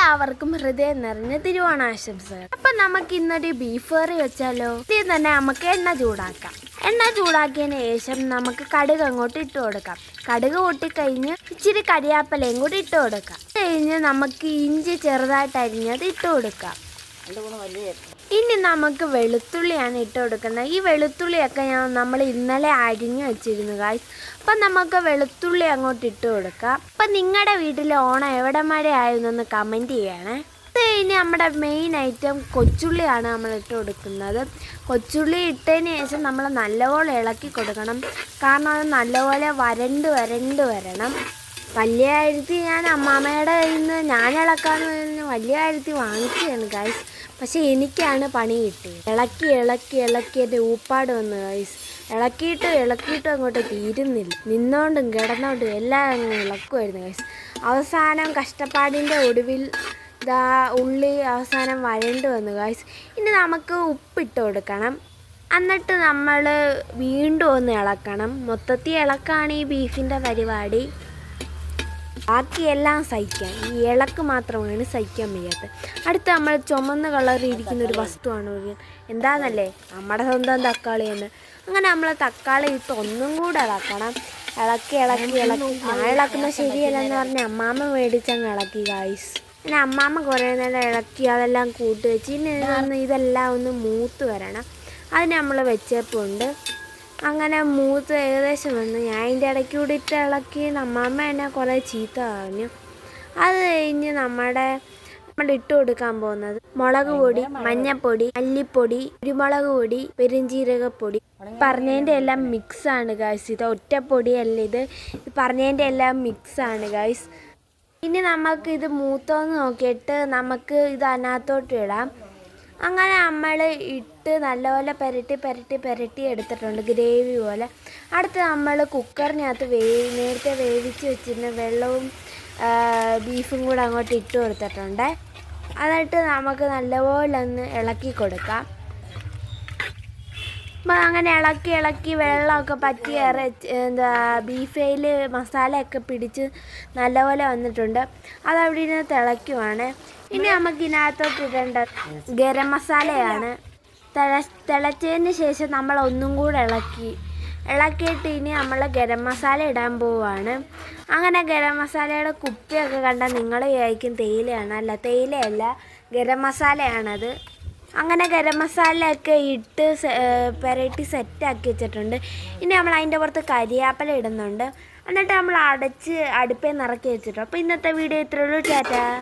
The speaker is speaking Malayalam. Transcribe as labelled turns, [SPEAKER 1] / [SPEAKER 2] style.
[SPEAKER 1] എല്ലാവർക്കും ഹൃദയം നിറഞ്ഞ തിരുവോണാശംസകൾ. അപ്പം നമുക്ക് ഇന്നൊരു ബീഫ് കറി വെച്ചാലോ? ഇത് തന്നെ നമുക്ക് എണ്ണ ചൂടാക്കാം. എണ്ണ ചൂടാക്കിയതിന് ശേഷം നമുക്ക് കടുക് അങ്ങോട്ട് ഇട്ട് കൊടുക്കാം. കടുക് പൊട്ടിക്കഴിഞ്ഞ് ഇച്ചിരി കരിയാപ്പലയും കൂടി ഇട്ട് കൊടുക്കാം. കഴിഞ്ഞ് നമുക്ക് ഇഞ്ചി ചെറുതായിട്ട് അരിഞ്ഞത് ഇട്ട് കൊടുക്കാം. ഇനി നമുക്ക് വെളുത്തുള്ളിയാണ് ഇട്ട് കൊടുക്കുന്നത്. ഈ വെളുത്തുള്ളിയൊക്കെ നമ്മൾ ഇന്നലെ അരിഞ്ഞു വെച്ചിരുന്നു ഗായ്സ്. അപ്പം നമുക്ക് വെളുത്തുള്ളി അങ്ങോട്ട് ഇട്ട് കൊടുക്കാം. അപ്പം നിങ്ങളുടെ വീട്ടിലെ ഓണം എവിടെ വരെ ആയിരുന്നെന്ന് കമൻറ്റ് ചെയ്യണേ. അത് കഴിഞ്ഞ് നമ്മുടെ മെയിൻ ഐറ്റം കൊച്ചുള്ളിയാണ് നമ്മൾ ഇട്ട് കൊടുക്കുന്നത്. കൊച്ചുള്ളി ഇട്ടതിന് ശേഷം നമ്മൾ നല്ലപോലെ ഇളക്കി കൊടുക്കണം. കാരണം അത് നല്ലപോലെ വരണ്ട് വരണം. വലിയ അരുത്തി ഞാൻ അമ്മാമ്മയുടെ കയ്യിൽ നിന്ന് ഞാൻ ഇളക്കാന്ന് പറഞ്ഞ് വലിയ അരുത്തി വാങ്ങിക്കുകയാണ് ഗായ്സ്. പക്ഷെ എനിക്കാണ് പണി കിട്ടിയത്. ഇളക്കി എൻ്റെ ഊപ്പാട് വന്നു ഗായ്സ്. ഇളക്കിയിട്ട് അങ്ങോട്ട് തീരുന്നില്ല. നിന്നോണ്ടും കിടന്നോണ്ടും എല്ലാം അങ്ങ് ഇളക്കുമായിരുന്നു ഗായ്സ്. അവസാനം കഷ്ടപ്പാടിൻ്റെ ഒടുവിൽ ഉള്ളി അവസാനം വരണ്ട് വന്നു ഗായ്സ്. ഇനി നമുക്ക് ഉപ്പിട്ട് കൊടുക്കണം. എന്നിട്ട് നമ്മൾ വീണ്ടും ഒന്ന് ഇളക്കണം. മൊത്തത്തിൽ ഇളക്കാണ് ഈ ബീഫിൻ്റെ പരിപാടി. ബാക്കിയെല്ലാം സഹിക്കാം, ഈ ഇളക്ക് മാത്രമാണ് സഹിക്കാൻ വയ്യാത്തത്. അടുത്ത് നമ്മൾ ചുമന്ന കളറിൽ ഇരിക്കുന്ന ഒരു വസ്തുവാണ്. എന്താണെന്നല്ലേ? നമ്മുടെ സ്വന്തം തക്കാളി തന്നെ. അങ്ങനെ നമ്മൾ തക്കാളി ഇട്ട് ഒന്നും കൂടെ ഇളക്കണം. ഇളക്കി ഞാൻ ഇളക്കുന്നത് ശരിയല്ലെന്ന് പറഞ്ഞ് അമ്മാമ്മ മേടിച്ചങ്ങ് ഇളക്കി ഗായ്സ്. പിന്നെ അമ്മാമ്മ കുറേ നേരം ഇളക്കി അതെല്ലാം കൂട്ടി വെച്ച് ഇനി ഇതെല്ലാം ഒന്ന് മൂത്ത് വരണം. അതിന് നമ്മൾ വെച്ചേപ്പുണ്ട്. അങ്ങനെ മൂത്ത് ഏകദേശം വന്ന് ഞാൻ അതിൻ്റെ ഇടയ്ക്ക് കൂടി ഇട്ട് ഇളക്കി അമ്മാമ്മ എന്നെ കുറേ ചീത്ത പറഞ്ഞു. അത് കഴിഞ്ഞ് നമ്മൾ ഇട്ട് കൊടുക്കാൻ പോകുന്നത് മുളക് പൊടി, മഞ്ഞൾപ്പൊടി, മല്ലിപ്പൊടി, കുരുമുളക് പൊടി, പെരുംജീരകപ്പൊടി. പറഞ്ഞതിൻ്റെ എല്ലാം മിക്സാണ് ഗായ്സ്. ഇത് ഒറ്റപ്പൊടിയല്ല, ഇത് പറഞ്ഞതിൻ്റെ എല്ലാം മിക്സാണ് ഗായ്സ്. ഇനി നമുക്കിത് മൂത്തോന്ന് നോക്കിയിട്ട് നമുക്ക് ഇത് അതിനകത്തോട്ട് ഇടാം. അങ്ങനെ നമ്മൾ ഇട്ട് നല്ലപോലെ പുരട്ടി എടുത്തിട്ടുണ്ട്, ഗ്രേവി പോലെ. അടുത്ത് നമ്മൾ കുക്കറിനകത്ത് നേരത്തെ വേവിച്ച് വെച്ചിരുന്ന വെള്ളവും ബീഫും കൂടെ അങ്ങോട്ട് ഇട്ട് കൊടുത്തിട്ടുണ്ട്. എന്നിട്ട് നമുക്ക് നല്ലപോലെ ഒന്ന് ഇളക്കി കൊടുക്കാം. അപ്പം അങ്ങനെ ഇളക്കി വെള്ളമൊക്കെ പറ്റി ബീഫയിൽ മസാലയൊക്കെ പിടിച്ച് നല്ലപോലെ വന്നിട്ടുണ്ട്. അതവിടെ ഇരുന്ന് തിളയ്ക്കുവാണ്. ഇനി നമുക്ക് ഇതിനകത്തോട്ട് ഇടേണ്ട ഗരം മസാലയാണ്. തിളച്ചതിന് ശേഷം നമ്മൾ ഒന്നും കൂടെ ഇളക്കിയിട്ട് ഇനി നമ്മൾ ഗരം മസാല ഇടാൻ പോവുകയാണ്. അങ്ങനെ ഗരം മസാലയുടെ കുപ്പിയൊക്കെ കണ്ടാൽ നിങ്ങൾ വിചാരിക്കും തേയിലയാണ്. അല്ല, തേയിലയല്ല, ഗരം മസാലയാണത്. അങ്ങനെ ഗരം മസാലയൊക്കെ ഇട്ട് പുരട്ടി സെറ്റാക്കി വെച്ചിട്ടുണ്ട്. ഇനി നമ്മൾ അതിൻ്റെ പുറത്ത് കരിയാപ്പല ഇടുന്നുണ്ട്. എന്നിട്ട് നമ്മൾ അടച്ച് അടുപ്പേ നിറക്കി വെച്ചിട്ടുണ്ട്. അപ്പോൾ ഇന്നത്തെ വീഡിയോ ഇത്രയുള്ളൂ. ടാറ്റാ.